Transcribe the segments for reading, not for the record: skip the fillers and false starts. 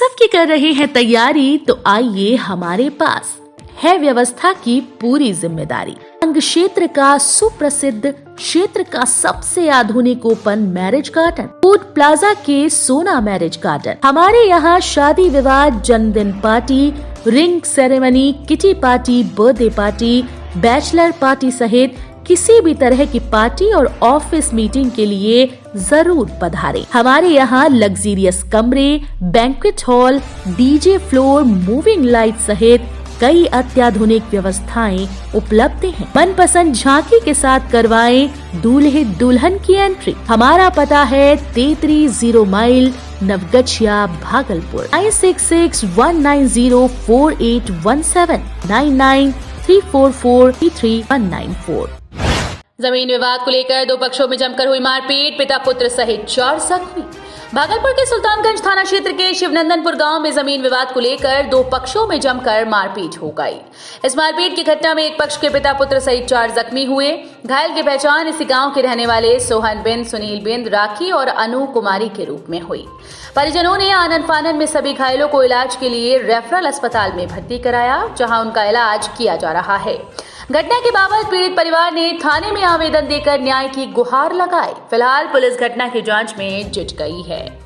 उत्सव की कर रहे हैं तैयारी, तो आइए हमारे पास है व्यवस्था की पूरी जिम्मेदारी। अंग क्षेत्र का सुप्रसिद्ध क्षेत्र का सबसे आधुनिक open marriage garden, food plaza के सोना मैरिज गार्डन। हमारे यहाँ शादी विवाह, जन्मदिन party, ring ceremony, kitty party, birthday party, bachelor party सहित किसी भी तरह की पार्टी और ऑफिस मीटिंग के लिए जरूर पधारें। हमारे यहाँ लग्जीरियस कमरे, banquet hall, DJ floor, moving light सहित कई अत्याधुनिक व्यवस्थाएं उपलब्ध हैं। मनपसंद झांकी के साथ करवाएं दूल्हे दुल्हन की एंट्री। हमारा पता है 33 माइल, नवगछिया, भागलपुर। 9661904817 9934433194। जमीन विवाद को लेकर दो पक्षों में जमकर हुई मारपीट, पिता पुत्र सहित 4 जख्मी। भागलपुर के सुल्तानगंज थाना क्षेत्र के शिवनंदनपुर गांव में जमीन विवाद को लेकर दो पक्षों में जमकर मारपीट हो गई। इस मारपीट की घटना में एक पक्ष के पिता पुत्र सहित 4 जख्मी हुए। घायल की पहचान इसी गांव के रहने वाले सोहन बिंद, सुनील बिंद, राखी और अनु कुमारी के रूप में हुई। परिजनों ने आनन फानन में सभी घायलों को इलाज के लिए रेफरल अस्पताल में भर्ती कराया, जहां उनका इलाज किया जा रहा है। घटना के बाबत पीड़ित परिवार ने थाने में आवेदन देकर न्याय की गुहार लगाई। फिलहाल पुलिस घटना की जांच में जुट गई है।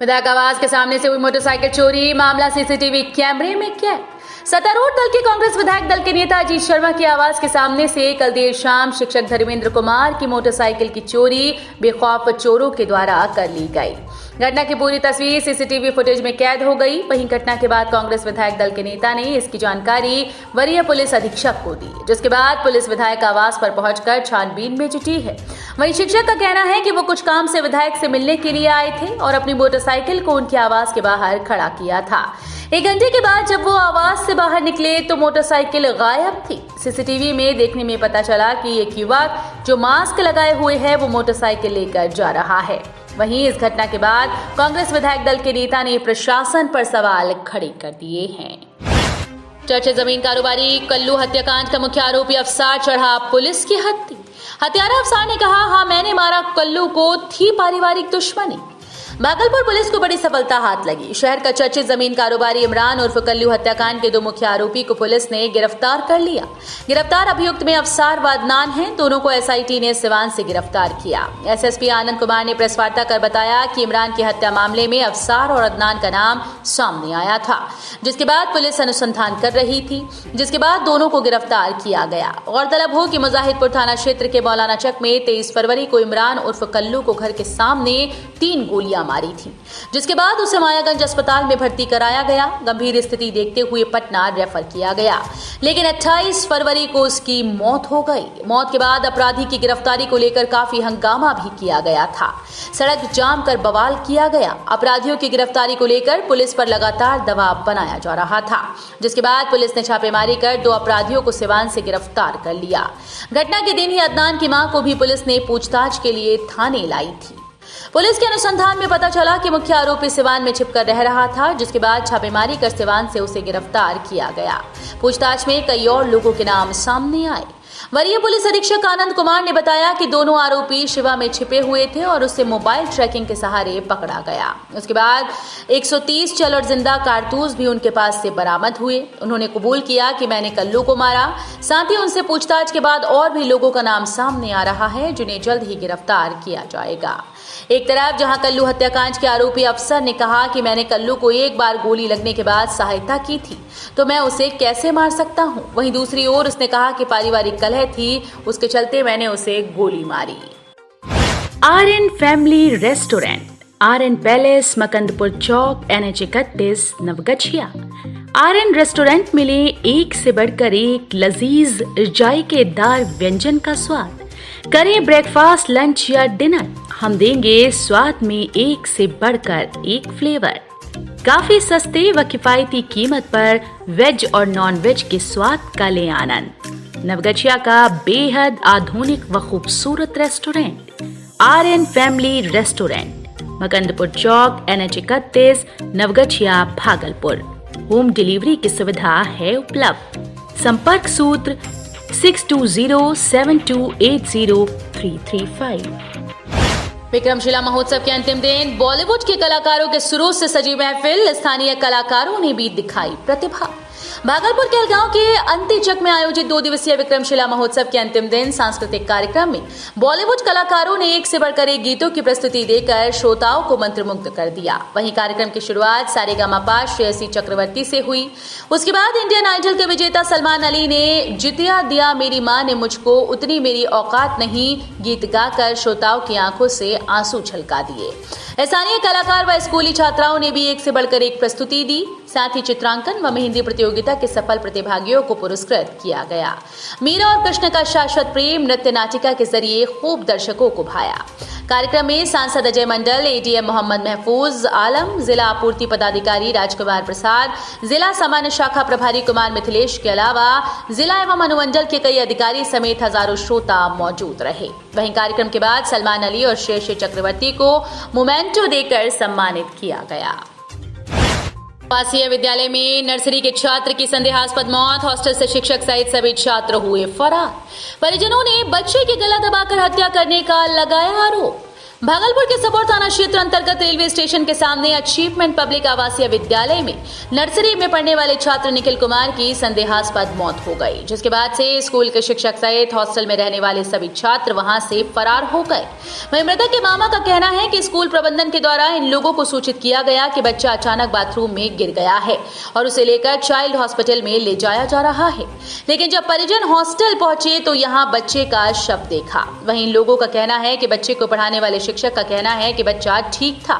विधायक आवास के सामने से हुई मोटरसाइकिल चोरी, मामला सीसीटीवी कैमरे में कैद। सत्तारूढ़ दल के कांग्रेस विधायक दल के नेता अजीत शर्मा के आवास के सामने से कल देर शाम शिक्षक धर्मेंद्र कुमार की मोटरसाइकिल की चोरी बेखौफ चोरों के द्वारा कर ली गई। घटना की पूरी तस्वीर सीसीटीवी फुटेज में कैद हो गई। वहीं घटना के बाद कांग्रेस विधायक दल के नेता ने इसकी जानकारी वरीय पुलिस अधीक्षक को दी, जिसके बाद पुलिस विधायक आवास पर पहुंचकर छानबीन में जुटी है। वहीं शिक्षक का कहना है कि वो कुछ काम से विधायक से मिलने के लिए आए थे और अपनी मोटरसाइकिल को उनके आवास के बाहर खड़ा किया था। 1 घंटे के बाद जब वो आवास से बाहर निकले तो मोटरसाइकिल गायब थी। सीसीटीवी में देखने में पता चला कि एक युवक जो मास्क लगाए हुए है वो मोटरसाइकिल लेकर जा रहा है। वहीं इस घटना के बाद कांग्रेस विधायक दल के नेता ने प्रशासन पर सवाल खड़े कर दिए हैं। चर्चित जमीन कारोबारी कल्लू हत्याकांड का मुख्य आरोपी अफसार चढ़ा पुलिस की हत्ती। हत्यारा अफसार ने कहा, हाँ मैंने मारा कल्लू को, थी पारिवारिक दुश्मनी। भागलपुर पुलिस को बड़ी सफलता हाथ लगी। शहर का चर्चित जमीन कारोबारी इमरान उर्फ कल्लू हत्याकांड के 2 मुख्य आरोपी को पुलिस ने गिरफ्तार कर लिया। गिरफ्तार अभियुक्त में अफसार व अदनान हैं। दोनों को एसआईटी ने सिवान से गिरफ्तार किया। एसएसपी आनंद कुमार ने प्रेस वार्ता कर बताया कि इमरान की हत्या मामले में अफसार और अदनान का नाम सामने आया था, जिसके बाद पुलिस अनुसंधान कर रही थी, जिसके बाद दोनों को गिरफ्तार किया गया। गौरतलब हो कि मुजाहिदपुर थाना क्षेत्र के मौलाना चक में 23 फरवरी को इमरान उर्फ कल्लू को घर के सामने 3 गोलियां मारी थी, जिसके बाद उसे मायागंज अस्पताल में भर्ती कराया गया। गंभीर स्थिति देखते हुए पटना रेफर किया गया, लेकिन 28 फरवरी को उसकी मौत हो गई। मौत के बाद अपराधी की गिरफ्तारी को लेकर काफी हंगामा भी किया गया था। सड़क जाम कर बवाल किया गया। अपराधियों की गिरफ्तारी को लेकर पुलिस पर लगातार दबाव बनाया जा रहा था, जिसके बाद पुलिस ने छापेमारी कर 2 अपराधियों को सिवान से गिरफ्तार कर लिया। घटना के दिन ही अदनान की मां को भी पुलिस ने पूछताछ के लिए थाने लाई थी। पुलिस के अनुसंधान में पता चला कि मुख्य आरोपी सिवान में छिपकर रह रहा था, जिसके बाद छापेमारी कर सिवान से उसे गिरफ्तार किया गया। पूछताछ में कई और लोगों के नाम सामने आए। वरीय पुलिस अधीक्षक आनंद कुमार ने बताया कि दोनों आरोपी शिवा में छिपे हुए थे और उसे मोबाइल ट्रैकिंग के सहारे पकड़ा गया। उसके बाद 130 चल और जिंदा कारतूस भी उनके पास से बरामद हुए। उन्होंने कबूल किया कि मैंने कल्लू को मारा। साथ ही उनसे पूछताछ के बाद और भी लोगों का नाम सामने आ रहा है, जिन्हें जल्द ही गिरफ्तार किया जाएगा। एक तरफ जहां कल्लू हत्याकांड के आरोपी अफसर ने कहा कि मैंने कल्लू को एक बार गोली लगने के बाद सहायता की थी, तो मैं उसे कैसे मार सकता हूं। वहीं दूसरी ओर उसने कहा कि पारिवारिक कलह थी, उसके चलते मैंने उसे गोली मारी। Aryan family restaurant, Aryan palace, Makandpur Chowk, NH 31, Naugachia. Aryan restaurant मिले एक से बढ़कर एक लजीज जायकेदार व्यंजन का स्वाद। करें ब्रेकफास्ट, लंच या डिनर, हम देंगे स्वाद में एक से बढ़कर एक फ्लेवर। काफी सस्ते व किफायती कीमत पर वेज और नॉन वेज के स्वाद का ले आनंद। नवगछिया का बेहद आधुनिक व खूबसूरत restaurant Aryan family restaurant, Makandpur Chowk, NH 31, Naugachhia, Bhagalpur. Home delivery की सुविधा है उपलब्ध। संपर्क सूत्र 6207280335। विक्रमशिला महोत्सव के अंतिम दिन बॉलीवुड के कलाकारों के सुरों से सजी महफिल, स्थानीय कलाकारों ने भी दिखाई प्रतिभा। भागलपुर के गांव के अंतिचक में आयोजित 2 दिवसीय विक्रमशिला महोत्सव के अंतिम दिन सांस्कृतिक कार्यक्रम में बॉलीवुड कलाकारों ने एक से बढ़कर एक गीतों की प्रस्तुति देकर श्रोताओं को मंत्रमुग्ध कर दिया। वहीं कार्यक्रम की शुरुआत सारेगामापा श्रेयसी चक्रवर्ती से हुई। उसके बाद इंडियन आइडल के विजेता सलमान अली ने जितिया दिया मेरी माँ ने मुझको उतनी मेरी औकात नहीं गीत गाकर श्रोताओं की आंखों से आंसू छलका दिए। स्थानीय कलाकार व स्कूली छात्राओं ने भी एक से बढ़कर एक प्रस्तुति दी। साथ ही चित्रांकन व मेहंदी प्रतियोगिता के सफल प्रतिभागियों को पुरस्कृत किया गया। मीरा और कृष्ण का शाश्वत प्रेम नृत्य नाटिका के जरिए खूब दर्शकों को भाया। कार्यक्रम में सांसद अजय मंडल, एडीएम मोहम्मद महफूज आलम, जिला आपूर्ति पदाधिकारी राजकुमार प्रसाद, जिला सामान्य शाखा प्रभारी कुमार मिथिलेश के अलावा जिला एवं अनुमंडल के कई अधिकारी समेत हजारों श्रोता मौजूद रहे। वहीं कार्यक्रम के बाद सलमान अली और श्रेयसी चक्रवर्ती को मोमेंटो देकर सम्मानित किया गया। आवासीय विद्यालय में नर्सरी के छात्र की संदेहास्पद मौत, हॉस्टल से शिक्षक सहित सभी छात्र हुए फरार। परिजनों ने बच्चे की गला दबाकर हत्या करने का लगाया आरोप। भागलपुर के सबौर थाना क्षेत्र अंतर्गत रेलवे स्टेशन के सामने अचीवमेंट पब्लिक आवासीय विद्यालय में नर्सरी में पढ़ने वाले छात्र निखिल कुमार की संदेहास्पद मौत हो गई, जिसके बाद से स्कूल के शिक्षक सहित हॉस्टल में रहने वाले सभी छात्र वहां से फरार हो गए। वहीं मृतक के मामा का कहना है कि स्कूल प्रबंधन के द्वारा इन लोगों को सूचित किया गया कि बच्चा अचानक बाथरूम में गिर गया है और उसे लेकर चाइल्ड हॉस्पिटल में ले जाया जा रहा है, लेकिन जब परिजन हॉस्टल पहुंचे तो यहाँ बच्चे का शव देखा। वहीं इन लोगों का कहना है कि बच्चे को पढ़ाने वाले शिक्षक का कहना है कि बच्चा ठीक था।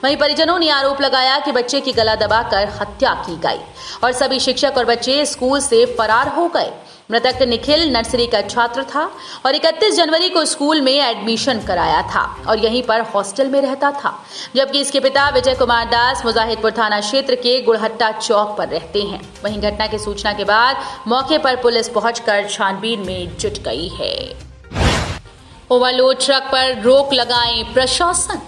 वहीं परिजनों ने आरोप लगाया कि बच्चे की गला दबाकर हत्या की गई और सभी शिक्षक और बच्चे स्कूल से फरार हो गए। मृतक निखिल नर्सरी का छात्र था और 31 जनवरी को स्कूल में एडमिशन कराया था और यहीं पर हॉस्टल में रहता था, जबकि इसके पिता विजय कुमार दास मुजाहिदपुर थाना क्षेत्र के गुड़हट्टा चौक पर रहते हैं। वहीं घटना की सूचना के बाद मौके पर पुलिस पहुंचकर छानबीन में जुट गई है। ओवरलोड ट्रक पर रोक लगाएं प्रशासन।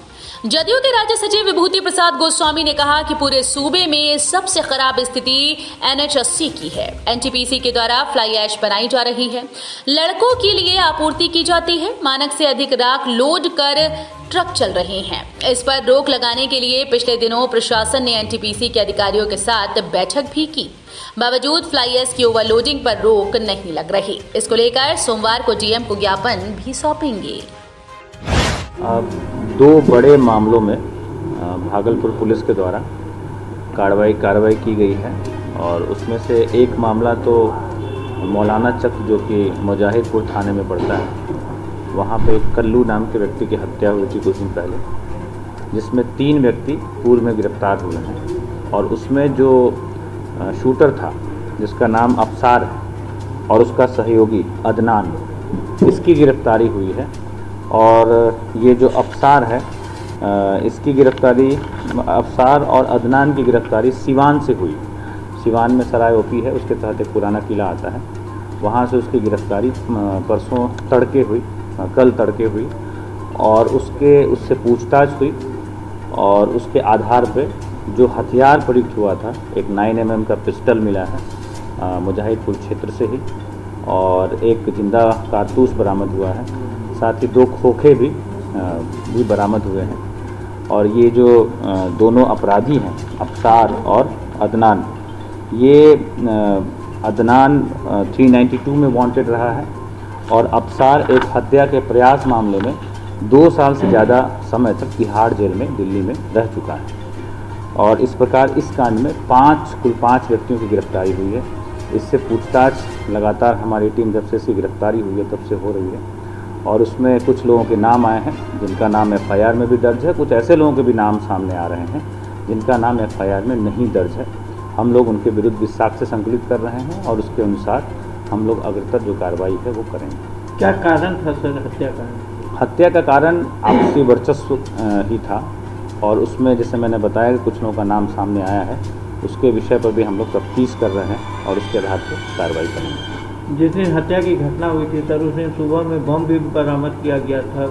जदयू के राज्य सचिव विभूति प्रसाद गोस्वामी ने कहा कि पूरे सूबे में सबसे खराब स्थिति NH80 की है। NTPC के द्वारा फ्लाई ऐश बनाई जा रही है, लड़कों के लिए आपूर्ति की जाती है, मानक से अधिक राख लोड कर ट्रक चल रहे हैं। इस पर रोक लगाने के लिए पिछले दिनों प्रशासन ने NTPC के अधिकारियों के साथ बैठक भी की, बावजूद फ्लाई ऐश की ओवरलोडिंग पर रोक नहीं लग रही। इसको लेकर सोमवार को डीएम को ज्ञापन भी सौंपेंगे। 2 बड़े मामलों में भागलपुर पुलिस के द्वारा कार्रवाई की गई है और उसमें से एक मामला तो मौलाना चक जो कि मुजाहिदपुर थाने में पड़ता है, वहाँ पे कल्लू नाम के व्यक्ति की हत्या हुई थी कुछ दिन पहले, जिसमें 3 व्यक्ति पूर्व में गिरफ्तार हुए हैं और उसमें जो शूटर था जिसका नाम अफसार है और उसका सहयोगी अदनान, इसकी गिरफ्तारी हुई है। और ये जो अफसार है इसकी गिरफ्तारी, अफसार और अदनान की गिरफ्तारी सिवान से हुई। सिवान में सराय ओपी है, उसके तहत एक पुराना किला आता है, वहाँ से उसकी गिरफ्तारी परसों तड़के हुई, कल तड़के हुई और उससे पूछताछ हुई और उसके आधार पे जो हथियार प्रयुक्त हुआ था, एक 9mm का पिस्टल मिला है मुजाहिदपुर क्षेत्र से ही और एक जिंदा कारतूस बरामद हुआ है, साथ ही 2 खोखे भी बरामद हुए हैं। और ये जो दोनों अपराधी हैं अफसार और अदनान, ये अदनान 392 में वांटेड रहा है और अफसार एक हत्या के प्रयास मामले में 2 साल से ज़्यादा समय तक तिहाड़ जेल में दिल्ली में रह चुका है। और इस प्रकार इस कांड में कुल 5 व्यक्तियों की गिरफ्तारी हुई है। इससे पूछताछ लगातार हमारी टीम जब से इसकी गिरफ्तारी हुई है तब से हो रही है और उसमें कुछ लोगों के नाम आए हैं जिनका नाम FIR में भी दर्ज है, कुछ ऐसे लोगों के भी नाम सामने आ रहे हैं जिनका नाम FIR में नहीं दर्ज है। हम लोग उनके विरुद्ध भी साक्ष्य संकलित कर रहे हैं और उसके अनुसार हम लोग अग्रतर जो कार्रवाई है वो करेंगे। क्या कारण था सर हत्या का? हत्या का कारण आपसी वर्चस्व ही था और उसमें जैसे मैंने बताया कि कुछ लोगों का नाम सामने आया है, उसके विषय पर भी हम लोग तफ्तीश कर रहे हैं और उसके आधार पर कार्रवाई करेंगे। जिस दिन हत्या की घटना हुई थी सर, उस दिन सुबह में बम भी बरामद किया गया था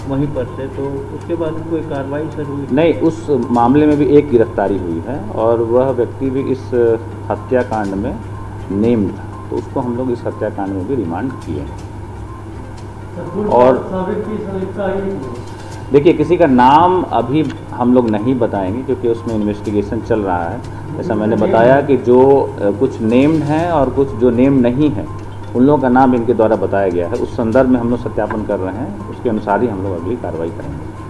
वहीं पर से, तो उसके बाद कोई कार्रवाई सर हुई? नहीं, उस मामले में भी एक गिरफ्तारी हुई है और वह व्यक्ति भी इस हत्याकांड में नेम्ड था, तो उसको हम लोग इस हत्याकांड में भी रिमांड किए हैं। और देखिए, किसी का नाम अभी हम लोग नहीं बताएंगे क्योंकि उसमें इन्वेस्टिगेशन चल रहा है। जैसा मैंने बताया कि जो कुछ नेम्ड हैं और कुछ जो नेम नहीं है उन लोगों का नाम इनके द्वारा बताया गया है। उस संदर्भ में हम लोग सत्यापन कर रहे हैं, उसके अनुसार ही हम लोग अगली कार्रवाई करेंगे।